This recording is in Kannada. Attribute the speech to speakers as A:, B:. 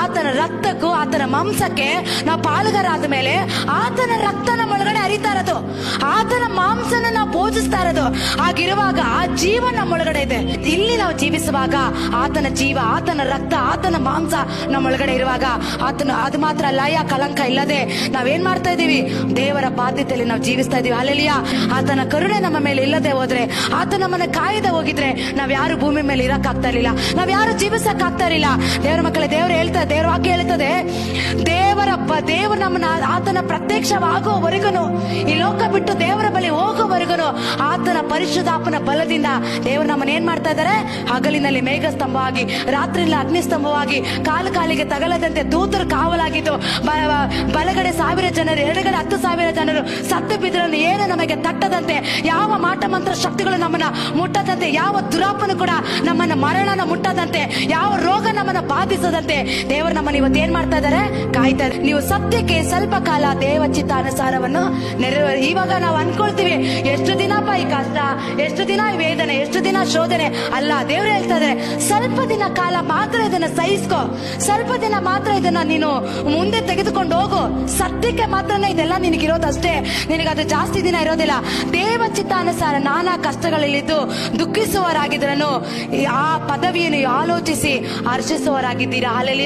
A: ಆತನ ರಕ್ತಕ್ಕೂ ಆತನ ಮಾಂಸಕ್ಕೆ ನಾವು ಪಾಲುಗಾರ ಆದ ಮೇಲೆ ಆತನ ರಕ್ತ ನಮ್ಮ ಒಳಗಡೆ ಹರಿತಾ ಇರೋದು, ಆತನ ಮಾಂಸನ ನಾವು ಭೋಜಿಸ್ತಾ ಇರೋದು. ಆಗಿರುವಾಗ ಆ ಜೀವ ನಮ್ಮ ಒಳಗಡೆ ಇದೆ. ಇಲ್ಲಿ ನಾವು ಜೀವಿಸುವಾಗ ಆತನ ಜೀವ, ಆತನ ರಕ್ತ, ಆತನ ಮಾಂಸ ನಮ್ಮ ಒಳಗಡೆ ಇರುವಾಗ ಆತನ ಅದು ಮಾತ್ರ ಲಯ ಕಳಂಕ ಇಲ್ಲದೆ ನಾವೇನ್ ಮಾಡ್ತಾ ಇದೀವಿ, ದೇವರ ಬಾಧ್ಯತೆಯಲ್ಲಿ ನಾವು ಜೀವಿಸ್ತಾ ಇದೀವಿ. ಹಲ್ಲೆಲೂಯಾ. ಆತನ ಕರುಣೆ ನಮ್ಮ ಮೇಲೆ ಇಲ್ಲದೆ ಹೋದ್ರೆ, ಆತ ನಮ್ಮನ್ನ ಕಾಯದೆ ಹೋಗಿದ್ರೆ ನಾವ್ ಯಾರು ಭೂಮಿ ಮೇಲೆ ಇರಕ್ ಆಗ್ತಾ ಇರಲಿಲ್ಲ, ನಾವ್ ಯಾರು ಜೀವಿಸಕ್ ಆಗ್ತಾ ಇರಲಿಲ್ಲ. ದೇವರ ಮಕ್ಕಳೇ, ದೇವರು ಹೇಳ್ತಾರೆ, ದೇವರ ವಾಕ್ಯ ಹೇಳ್ತದೆ, ದೇವರು ನಮ್ಮನ್ನ ಆತನ ಪ್ರತ್ಯಕ್ಷವಾಗುವವರೆಗೂ, ಈ ಲೋಕ ಬಿಟ್ಟು ದೇವರ ಬಳಿ ಹೋಗುವವರೆಗೂ ಆತನ ಪರಿಶುದ್ಧಾತ್ಮನ ಬಲದಿಂದ ದೇವರು ನಮ್ಮನ್ನ ಏನ್ ಮಾಡ್ತಾ ಇದ್ದಾರೆ, ಹಗಲಿನಲ್ಲಿ ಮೇಘ ಸ್ತಂಭವಾಗಿ, ರಾತ್ರಿಯಲ್ಲಿ ಅಗ್ನಿ ಸ್ತಂಭವಾಗಿ, ಕಾಲಿಗೆ ತಗಲದಂತೆ ದೂತರು ಕಾವಲಾಗಿದ್ದು, ಬಲಗಡೆ 1000 ಜನರು, ಎಡಗಡೆ 10,000 ಜನರು ಸತ್ತು ಬಿದ್ರನ್ನು ಏನು ನಮಗೆ ತಟ್ಟದಂತೆ, ಯಾವ ಮಾಟ ಮಂತ್ರ ಶಕ್ತಿಗಳು ನಮ್ಮನ್ನ ಮುಟ್ಟದಂತೆ, ಯಾವ ದುರಾಪನು ಕೂಡ ನಮ್ಮನ್ನ ಮರಣನ ಮುಟ್ಟದಂತೆ, ಯಾವ ರೋಗ ನಮ್ಮನ್ನ ಬಾಧಿಸದಂತೆ ದೇವರು ನಮ್ಮನ್ನ ಇವತ್ತು ಏನ್ ಮಾಡ್ತಾ ಇದ್ದಾರೆ, ಕಾಯ್ತಾ ಇದ್ದಾರೆ. ನೀವು ಸತ್ಯಕ್ಕೆ ಸ್ವಲ್ಪ ಕಾಲ ದೇವ ಚಿತ್ತಾನುಸಾರವನ್ನು ನೆರವೇರಿ. ಇವಾಗ ನಾವು ಅನ್ಕೊಳ್ತೀವಿ, ಎಷ್ಟು ದಿನಪ್ಪ ಈ ಕಷ್ಟ, ಎಷ್ಟು ದಿನ ಈ ವೇದನೆ, ಎಷ್ಟು ದಿನ ಶೋಧನೆ. ಅಲ್ಲ, ದೇವ್ರು ಹೇಳ್ತಾ ಇದ್ದಾರೆ, ಸ್ವಲ್ಪ ದಿನ ಕಾಲ ಮಾತ್ರ ಇದನ್ನ ಸಹಿಸ್ಕೊ, ಸ್ವಲ್ಪ ದಿನ ಮಾತ್ರ ಇದನ್ನ ನೀನು ಮುಂದೆ ತೆಗೆದುಕೊಂಡು ಹೋಗು. ಸತ್ಯಕ್ಕೆ ಮಾತ್ರನೇ ಇದೆಲ್ಲ ನಿನಗಿರೋದಷ್ಟೇ, ನಿನಗದು ಜಾಸ್ತಿ ದಿನ ಇರೋದಿಲ್ಲ. ದೇವ ಚಿತ್ತಾನುಸಾರ ನಾನಾ ಕಷ್ಟಗಳಲ್ಲಿದ್ದು ದುಃಖಿಸುವವರಾಗಿದ್ರನು ಆ ಪದವಿಯನ್ನು ಆಲೋಚಿಸಿ ಹರ್ಷಿಸುವವರಾಗಿದ್ದೀರಾ. ಹಲ್ಲೆಲೂಯಾ.